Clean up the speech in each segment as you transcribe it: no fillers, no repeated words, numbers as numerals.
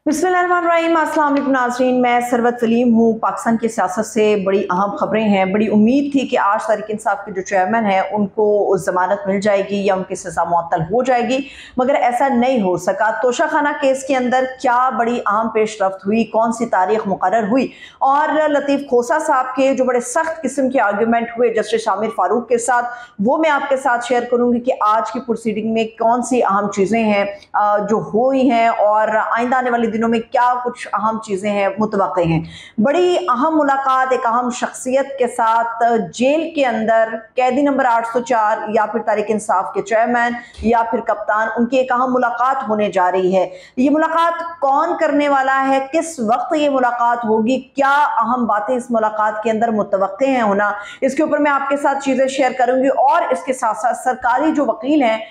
बिस्मिल्लाहिर्रहमानिर्रहीम। अस्सलाम वालेकुम नाज़रीन, मैं सरवत सलीम हूँ। पाकिस्तान की सियासत से बड़ी अहम खबरें हैं। बड़ी उम्मीद थी कि आज तहरीक इंसाफ के जो चेयरमैन हैं उनको जमानत मिल जाएगी या उनकी सज़ा मुअत्तल हो जाएगी, मगर ऐसा नहीं हो सका। तोशाखाना केस के अंदर क्या बड़ी अहम पेशरफ्त हुई, कौन सी तारीख मुकर्रर हुई और लतीफ़ खोसा साहब के जो बड़े सख्त किस्म के आर्ग्यूमेंट हुए जस्टिस आमिर फारूक के साथ, वो मैं आपके साथ शेयर करूँगी कि आज की प्रोसीडिंग में कौन सी अहम चीज़ें हैं जो हुई हैं और आइंदा आने वाली दिनों में क्या कुछ अहम चीजें हैं मुतवक्के हैं। बड़ी अहम मुलाकात एक अहम शख्सियत के साथ जेल के अंदर कैदी नंबर 804 या फिर तारीक इंसाफ के चेयरमैन या फिर कप्तान, उनकी एक अहम मुलाकात होने जा रही है। ये मुलाकात कौन करने वाला है, किस वक्त ये मुलाकात होगी, क्या अहम बातें इस मुलाकात के अंदर मुतवक्के हैं होना, इसके ऊपर मैं आपके साथ चीजें शेयर करूंगी। और इसके साथ साथ सरकारी जो वकील हैं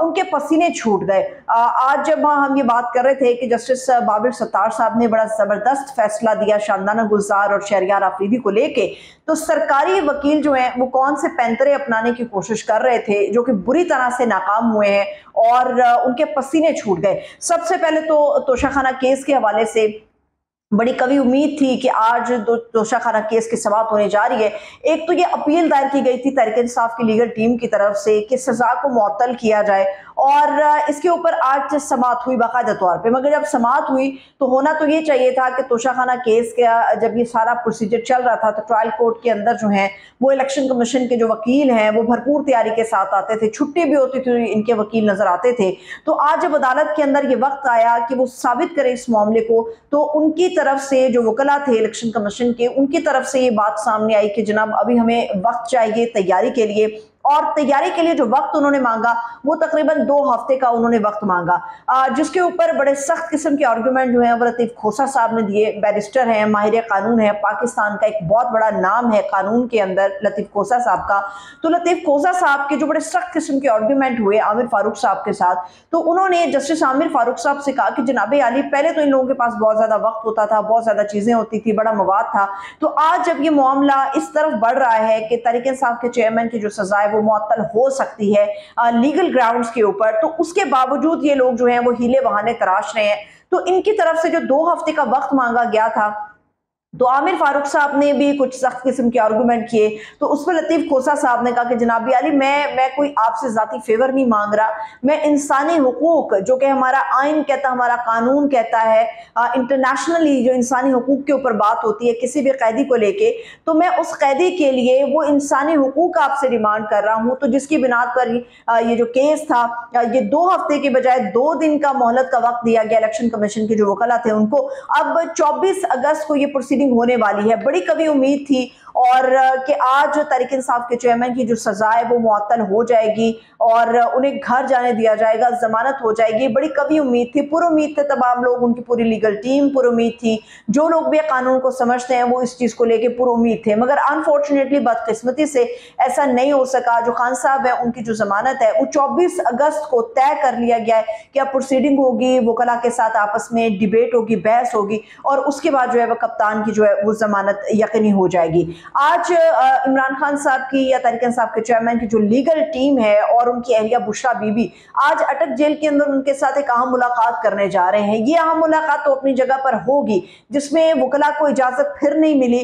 उनके पसीने छूट गए। आज जब हम ये बात कर रहे थे कि जस्टिस बाबिर सत्तार साहब ने बड़ा जबरदस्त फैसला दिया शानदाना गुलजार और शहरियार आफरीदी को लेके, तो सरकारी वकील जो हैं वो कौन से पैंतरे अपनाने की कोशिश कर रहे थे जो कि बुरी तरह से नाकाम हुए हैं और उनके पसीने छूट गए। सबसे पहले तो तोशाखाना केस के हवाले से बड़ी कभी उम्मीद थी कि आज तोशाखाना केस की समाअत होने जा रही है। एक तो ये अपील दायर की गई थी तहरीक इंसाफ की लीगल टीम की तरफ से कि सजा को मुअत्तल किया जाए और इसके ऊपर आज समाअत हुई बाकायदा तौर पे, मगर जब समाअत हुई तो होना तो ये चाहिए था कि तोशाखाना केस का जब ये सारा प्रोसीजर चल रहा था तो ट्रायल कोर्ट के अंदर जो है वो इलेक्शन कमीशन के जो वकील हैं वो भरपूर तैयारी के साथ आते थे, छुट्टी भी होती थी, इनके वकील नजर आते थे। तो आज जब अदालत के अंदर ये वक्त आया कि वो साबित करें इस मामले को, तो उनकी तरफ से जो वकला थे इलेक्शन कमीशन के, उनकी तरफ से ये बात सामने आई कि जनाब अभी हमें वक्त चाहिए तैयारी के लिए, और तैयारी के लिए जो वक्त उन्होंने मांगा वो तकरीबन 2 हफ्ते का उन्होंने वक्त मांगा, जिसके ऊपर बड़े सख्त किस्म के आर्गूमेंट जो हैं वो लतीफ़ खोसा साहब ने दिए। बैरिस्टर हैं, माहिर कानून है, पाकिस्तान का एक बहुत बड़ा नाम है कानून के अंदर लतीफ़ खोसा साहब का। तो लतीफ़ खोसा साहब के जो बड़े सख्त किस्म के आर्गूमेंट हुए आमिर फारूक साहब के साथ, तो उन्होंने जस्टिस आमिर फारूक साहब से कहा कि जनाब आली, पहले तो इन लोगों के पास बहुत ज्यादा वक्त होता था, बहुत ज्यादा चीजें होती थी, बड़ा मवाद था, तो आज जब ये मामला इस तरफ बढ़ रहा है कि तहरीक इंसाफ के चेयरमैन की जो सजा है वो मुअत्तल हो सकती है लीगल ग्राउंड्स के ऊपर, तो उसके बावजूद ये लोग जो हैं वो हीले बहाने तराश रहे हैं। तो इनकी तरफ से जो 2 हफ्ते का वक्त मांगा गया था, तो आमिर फारूक साहब ने भी कुछ सख्त किस्म के आर्गूमेंट किए। तो उस पर लतीफ़ खोसा साहब ने कहा कि जनाब आली, मैं कोई आपसे जाती फेवर नहीं मांग रहा, मैं इंसानी हुकूक जो कि हमारा आइन कहता, हमारा कानून कहता है, इंटरनेशनली जो इंसानी हुकूक के ऊपर बात होती है किसी भी कैदी को लेके, तो मैं उस कैदी के लिए वो इंसानी हुकूक आपसे डिमांड कर रहा हूँ। तो जिसकी बिना पर ये जो केस था ये 2 हफ्ते के बजाय 2 दिन का मोहलत का वक्त दिया गया इलेक्शन कमीशन के जो वकला थे उनको। अब 24 अगस्त को ये प्रोसीडिंग होने वाली है। बड़ी कभी उम्मीद थी और कि आज तहरीक इंसाफ के चेयरमैन की जो सजा है वो मुअत्तल हो जाएगी और उन्हें घर जाने दिया जाएगा, जमानत हो जाएगी। बड़ी कभी उम्मीद थी, पूरी उम्मीद थे तमाम लोग, उनकी पूरी लीगल टीम पूरी उम्मीद थी, जो लोग भी कानून को समझते हैं वो इस चीज को लेकर पूरी उम्मीद थे, मगर अनफॉर्चुनेटली बदकिस्मती से ऐसा नहीं हो सका। जो खान साहब है उनकी जो जमानत है वो 24 अगस्त को तय कर लिया गया है कि अब प्रोसीडिंग होगी, वकला के साथ आपस में डिबेट होगी, बहस होगी और उसके बाद जो है वह कप्तान की जो है वो जमानत यकीनी हो जाएगी। आज इमरान खान साहब की या तहरीक इंसाफ के चेयरमैन की जो लीगल टीम है और उनकी अहलिया बुशरा बीबी आज अटक जेल के अंदर उनके साथ एक अहम मुलाकात करने जा रहे हैं। ये अहम मुलाकात तो अपनी जगह पर होगी, जिसमें वकला को इजाजत फिर नहीं मिली,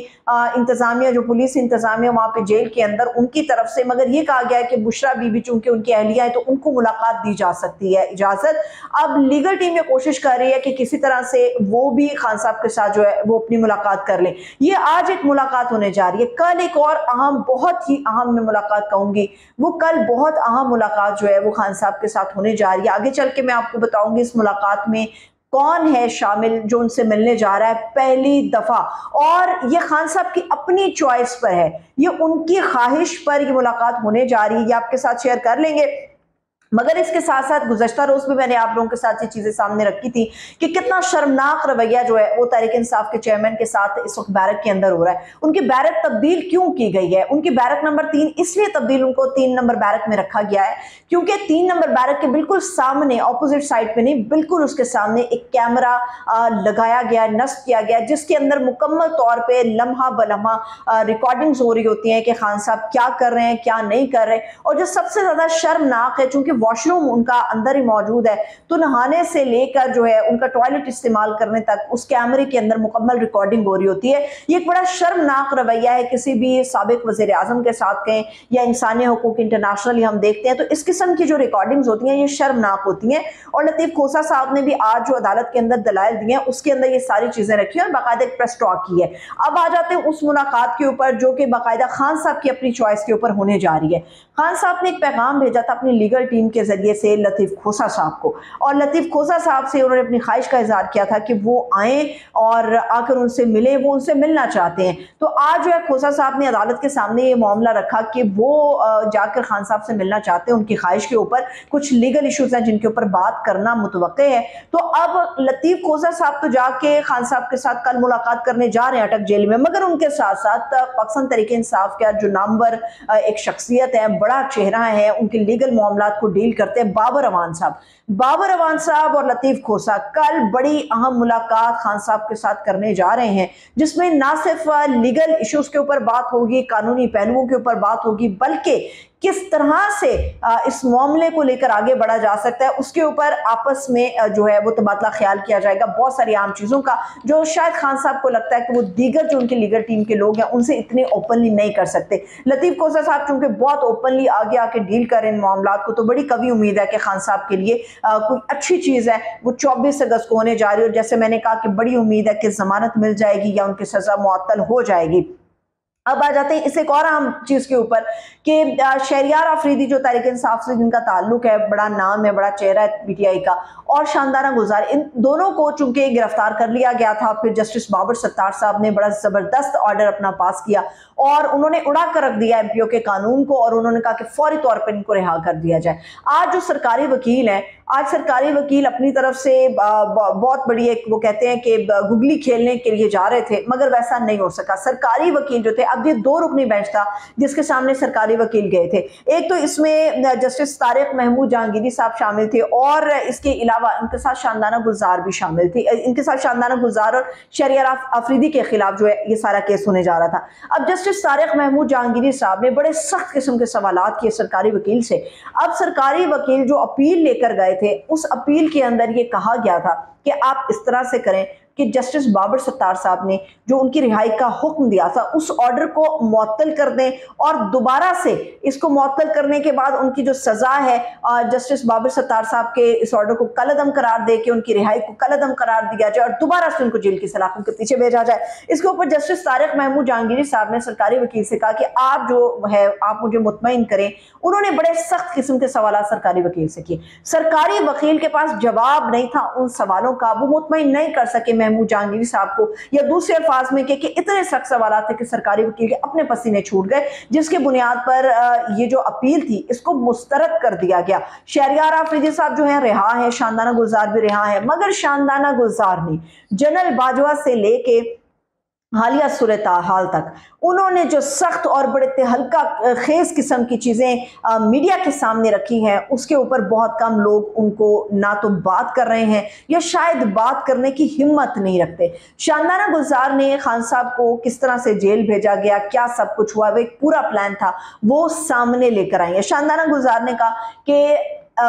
इंतजामिया जो पुलिस इंतजामिया वहां पे जेल के अंदर उनकी तरफ से, मगर ये कहा गया है कि बुशरा बीबी चूंकि उनकी अहलिया है तो उनको मुलाकात दी जा सकती है इजाजत। अब लीगल टीम ये कोशिश कर रही है कि किसी तरह से वो भी खान साहब के साथ जो है वो अपनी मुलाकात कर ले। ये आज एक मुलाकात होने जा रही है। कल एक और अहम, बहुत ही अहम मैं मुलाकात कहूंगी, वो कल बहुत अहम मुलाकात जो है वो खान साहब के साथ होने जा रही है। आगे चल के मैं आपको बताऊंगी इस मुलाकात में कौन है शामिल जो उनसे मिलने जा रहा है पहली दफा, और ये खान साहब की अपनी चॉइस पर है, ये उनकी ख्वाहिश पर ये मुलाकात होने जा रही है, ये आपके साथ शेयर कर लेंगे। मगर इसके साथ साथ गुज़श्ता रोज भी मैंने आप लोगों के साथ ये चीजें सामने रखी थी कि कितना शर्मनाक रवैया जो है वो तहरीक इंसाफ के चेयरमैन के साथ इस वक्त बैरक के अंदर हो रहा है। उनकी बैरक तब्दील क्यों की गई है? उनकी बैरक नंबर 3 इसलिए तब्दील उनको 3 नंबर बैरक में रखा गया है क्योंकि 3 नंबर बैरक के बिल्कुल सामने, ऑपोजिट साइड पे नहीं, बिल्कुल उसके सामने एक कैमरा लगाया गया, नस्ब किया गया, जिसके अंदर मुकम्मल तौर पर लम्हा बलम्हा रिकॉर्डिंग्स हो रही होती हैं कि खान साहब क्या कर रहे हैं, क्या नहीं कर रहे। और जो सबसे ज्यादा शर्मनाक है, चूंकि वॉशरूम उनका अंदर ही मौजूद है, तो नहाने से लेकर जो है उनका टॉयलेट इस्तेमाल करने तक उस कैमरे के अंदर मुकम्मल रिकॉर्डिंग हो रही होती है। ये एक बड़ा शर्मनाक रवैया है किसी भी साबिक वज़ीर आज़म के साथ कहें या इंसानी हुकूक इंटरनेशनली हम देखते हैं तो इस किस्म की जो रिकॉर्डिंग्स होती हैं ये शर्मनाक होती हैं। और लतीफ़ खोसा साहब ने भी आज जो अदालत के अंदर दलाइल दिए हैं उसके अंदर ये सारी चीज़ें रखी हैं और बाकायदा एक प्रेस टॉक की है। अब आ जाते हैं उस मुलाकात के ऊपर जो कि बाकायदा खान साहब की अपनी चॉइस के ऊपर होने जा रही है। खान साहब ने एक पैगाम भेजा था अपनी लीगल टीम के जरिए से लतीफ़ खोसा साहब को, और लतीफ़ खोसा साहब से उन्होंने अपनी ख्वाहिश का इजहार किया था कि वो आए और आकर उनसे मिले, वो उनसे मिलना चाहते हैं। तो आज जो है खोसा साहब ने अदालत के सामने ये मामला रखा कि वो जाकर खान साहब से मिलना चाहते हैं, उनकी ख्वाहिश के ऊपर कुछ लीगल इशूज़ हैं जिनके ऊपर बात करना मुतवक्के है। तो अब लतीफ़ खोसा साहब तो जाके खान साहब के साथ कल मुलाकात करने जा रहे हैं अटक जेल में, मगर उनके साथ साथ पाकिस्तान तहरीक इंसाफ का जो नामवर एक शख्सियत है, बड़ा चेहरा है, उनके लीगल मामलात को डील करते हैं बाबर अवान साहब। बाबर अवान साहब और लतीफ़ खोसा कल बड़ी अहम मुलाकात खान साहब के साथ करने जा रहे हैं, जिसमें ना सिर्फ लीगल इश्यूज के ऊपर बात होगी, कानूनी पहलुओं के ऊपर बात होगी, बल्कि किस तरह से इस मामले को लेकर आगे बढ़ा जा सकता है उसके ऊपर आपस में जो है वो तबादला ख्याल किया जाएगा। बहुत सारी आम चीज़ों का जो शायद खान साहब को लगता है कि वो दीगर जो उनकी लीगल टीम के लोग हैं उनसे इतने ओपनली नहीं कर सकते। लतीफ़ खोसा साहब चूंकि बहुत ओपनली आगे आके डील करें इन मामलात को, तो बड़ी कभी उम्मीद है कि खान साहब के लिए कोई अच्छी चीज़ है वो 24 अगस्त को होने जा रही है। और जैसे मैंने कहा कि बड़ी उम्मीद है कि जमानत मिल जाएगी या उनकी सज़ा मुअत्तल हो जाएगी। अब आ जाते हैं इस एक और अहम चीज़ के ऊपर कि शहरियार आफरीदी जो तहरीक इंसाफ से जिनका ताल्लुक है, बड़ा नाम है, बड़ा चेहरा है पीटीआई का, और शानदाना गुजार, इन दोनों को चूंकि गिरफ्तार कर लिया गया था, फिर जस्टिस बाबर सत्तार साहब ने बड़ा ज़बरदस्त ऑर्डर अपना पास किया और उन्होंने उड़ा कर रख दिया एमपीओ के कानून को, और उन्होंने कहा कि फौरी तौर पर इनको रिहा कर दिया जाए। आज जो सरकारी वकील हैं, आज सरकारी वकील अपनी तरफ से बहुत बड़ी एक वो कहते हैं कि गुगली खेलने के लिए जा रहे थे, मगर वैसा नहीं हो सका। सरकारी वकील जो थे, अब ये 2 रुकनी बेंच था जिसके सामने सरकारी वकील गए थे। एक तो इसमें जस्टिस तारिक महमूद जहांगीरी साहब शामिल थे और इसके अलावा इनके साथ शानदाना गुजार भी शामिल थी। इनके साथ शानदाना गुजार और शहरियार आफरीदी के खिलाफ जो है ये सारा केस होने जा रहा था। अब जस्टिस तारिक महमूद जहांगीरी साहब ने बड़े सख्त किस्म के सवालात किए सरकारी वकील से। अब सरकारी वकील जो अपील लेकर गए थे, उस अपील के अंदर ये कहा गया था कि आप इस तरह से करें कि जस्टिस बाबर सत्तार साहब ने जो उनकी रिहाई का हुक्म दिया था उस ऑर्डर को मुअत्तल कर दें, और दोबारा से इसको मुअत्तल करने के बाद उनकी जो सज़ा है जस्टिस बाबर सत्तार साहब के इस ऑर्डर को कलअदम करार दे के उनकी रिहाई को कलअदम करार दिया जाए और दोबारा से उनको जेल की सलाखों के पीछे भेजा जाए। इसके ऊपर जस्टिस तारिक महमूद जहांगीरी साहब ने सरकारी वकील से कहा कि आप जो है आप मुझे मुतमईन करें। उन्होंने बड़े सख्त किस्म के सवाल सरकारी वकील से किए। सरकारी वकील के पास जवाब नहीं था उन सवालों का, वो मुतमईन नहीं कर सके महमूद जहांगीरी साहब को, या दूसरे अल्फाज में कि इतने सख्त सवाल थे कि सरकारी वकील के अपने पसीने छूट गए, जिसके बुनियाद पर ये जो अपील थी इसको मुस्तरद कर दिया गया। शहरियार आफरीदी साहब जो है रिहा है, शानदाना गुजार भी रिहा है, मगर शानदाना गुजार ने जनरल बाजवा से लेके हालिया सूरत हाल तक उन्होंने जो सख्त और बड़े तहलका खेज किस्म की चीज़ें मीडिया के सामने रखी हैं, उसके ऊपर बहुत कम लोग उनको ना तो बात कर रहे हैं या शायद बात करने की हिम्मत नहीं रखते। शानदाना गुजार ने खान साहब को किस तरह से जेल भेजा गया, क्या सब कुछ हुआ, वो एक पूरा प्लान था, वो सामने लेकर आई है। शानदाना गुजार ने कहा कि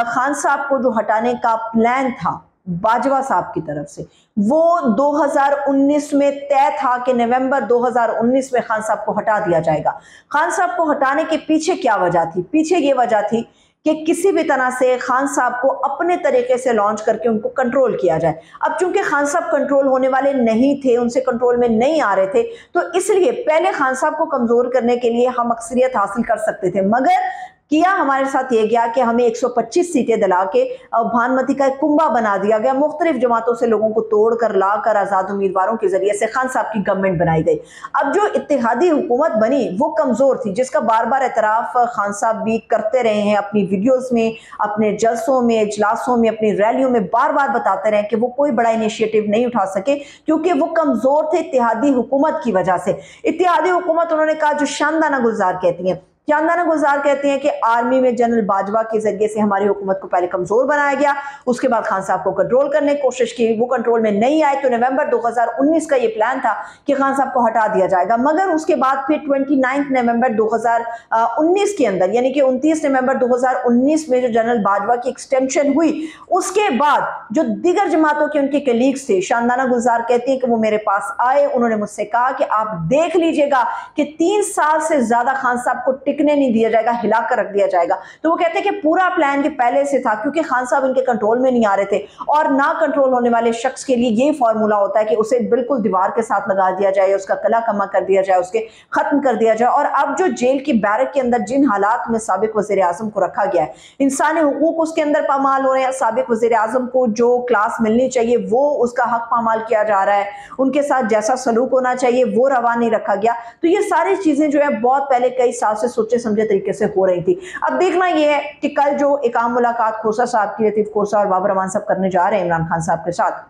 खान साहब को जो हटाने का प्लान था बाजवा साहब की तरफ से, वो 2019 में तय था कि नवंबर 2019 में खान साहब को हटा दिया जाएगा। खान साहब को हटाने के पीछे क्या वजह थी? पीछे ये वजह थी कि किसी भी तरह से खान साहब को अपने तरीके से लॉन्च करके उनको कंट्रोल किया जाए। अब चूंकि खान साहब कंट्रोल होने वाले नहीं थे, उनसे कंट्रोल में नहीं आ रहे थे, तो इसलिए पहले खान साहब को कमजोर करने के लिए हम अक्सरियत हासिल कर सकते थे, मगर किया हमारे साथ ये गया कि हमें 125 सीटें दिला के भानुमति का एक कुंभा बना दिया गया। मुख्तलिफ जमातों से लोगों को तोड़ कर लाकर आज़ाद उम्मीदवारों के जरिए से खान साहब की गवर्नमेंट बनाई गई। अब जो इत्तेहादी हुकूमत बनी वो कमज़ोर थी, जिसका बार बार एतराफ़ खान साहब भी करते रहे हैं अपनी वीडियोज़ में, अपने जलसों में, इजलासों में, अपनी रैलियों में बार बार बताते रहे कि वो कोई बड़ा इनिशिएटिव नहीं उठा सके क्योंकि वो कमज़ोर थे इत्तेहादी हुकूमत की वजह से। इत्तेहादी हुकूमत उन्होंने कहा जो शानदाना गुजार कहती हैं शानदाना गुलजार कहते हैं कि आर्मी में जनरल बाजवा के जरिए से हमारी हुकूमत को पहले कमजोर बनाया गया, उसके बाद खान साहब को कंट्रोल करने की कोशिश की, वो कंट्रोल में नहीं आए तो नवंबर 2019 का ये प्लान था कि खान साहब को हटा दिया जाएगा। मगर उसके बाद फिर 29 नवंबर 2019 के अंदर यानी कि 29 नवंबर 2019 में जो जनरल बाजवा की एक्सटेंशन हुई, उसके बाद जो दीगर जमातों के उनके कलीग्स थे, शानदाना गुलजार कहते हैं कि वो मेरे पास आए, उन्होंने मुझसे कहा कि आप देख लीजिएगा कि 3 साल से ज्यादा खान साहब को टिकने नहीं दिया जाएगा, हिलाकर रख दिया जाएगा। तो वो कहते हैं कि पूरा प्लान के पहले से था, क्योंकि खान साहब इनके कंट्रोल में नहीं आ रहे थे और ना कंट्रोल होने वाले शख्स के लिए ये फॉर्मूला होता है कि उसे बिल्कुल दीवार के साथ लगा दिया जाए, उसका गला कमा कर दिया जाए, उसके खत्म कर दिया जाए। और अब जो जेल की बैरक के अंदर जिन हालात में साबिक वजीर आजम को रखा गया है, इंसानी हुकूक उसके अंदर पामाल हो रहे हैं, साबिक वजीर आजम को जो क्लास मिलनी चाहिए वो उसका हक पामाल किया जा रहा है, उनके साथ जैसा सलूक होना चाहिए वो रवा नहीं रखा गया। तो ये सारी चीजें जो है बहुत पहले कई साल से सोचे समझे तरीके से हो रही थी। अब देखना यह है कि कल जो एक आम मुलाकात खोसा साहब की, लतीफ खोसा और बाबर रहमान साहब करने जा रहे हैं इमरान खान साहब के साथ,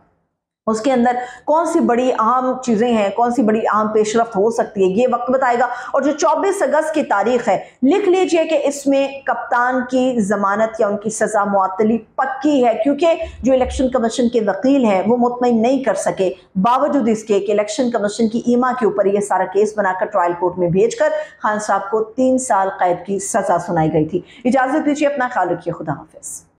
उसके अंदर कौन सी बड़ी अहम चीजें हैं, कौन सी बड़ी अहम पेशरफ्त हो सकती है, ये वक्त बताएगा। और जो 24 अगस्त की तारीख है, लिख लीजिए कि इसमें कप्तान की जमानत या उनकी सजा मुअत्तली पक्की है, क्योंकि जो इलेक्शन कमीशन के वकील हैं वो मुतमईन नहीं कर सके, बावजूद इसके कि इलेक्शन कमीशन की ईमा के ऊपर यह सारा केस बनाकर ट्रायल कोर्ट में भेजकर खान साहब को 3 साल कैद की सजा सुनाई गई थी। इजाजत दीजिए, अपना ख्याल रखिए, खुदा हाफिज।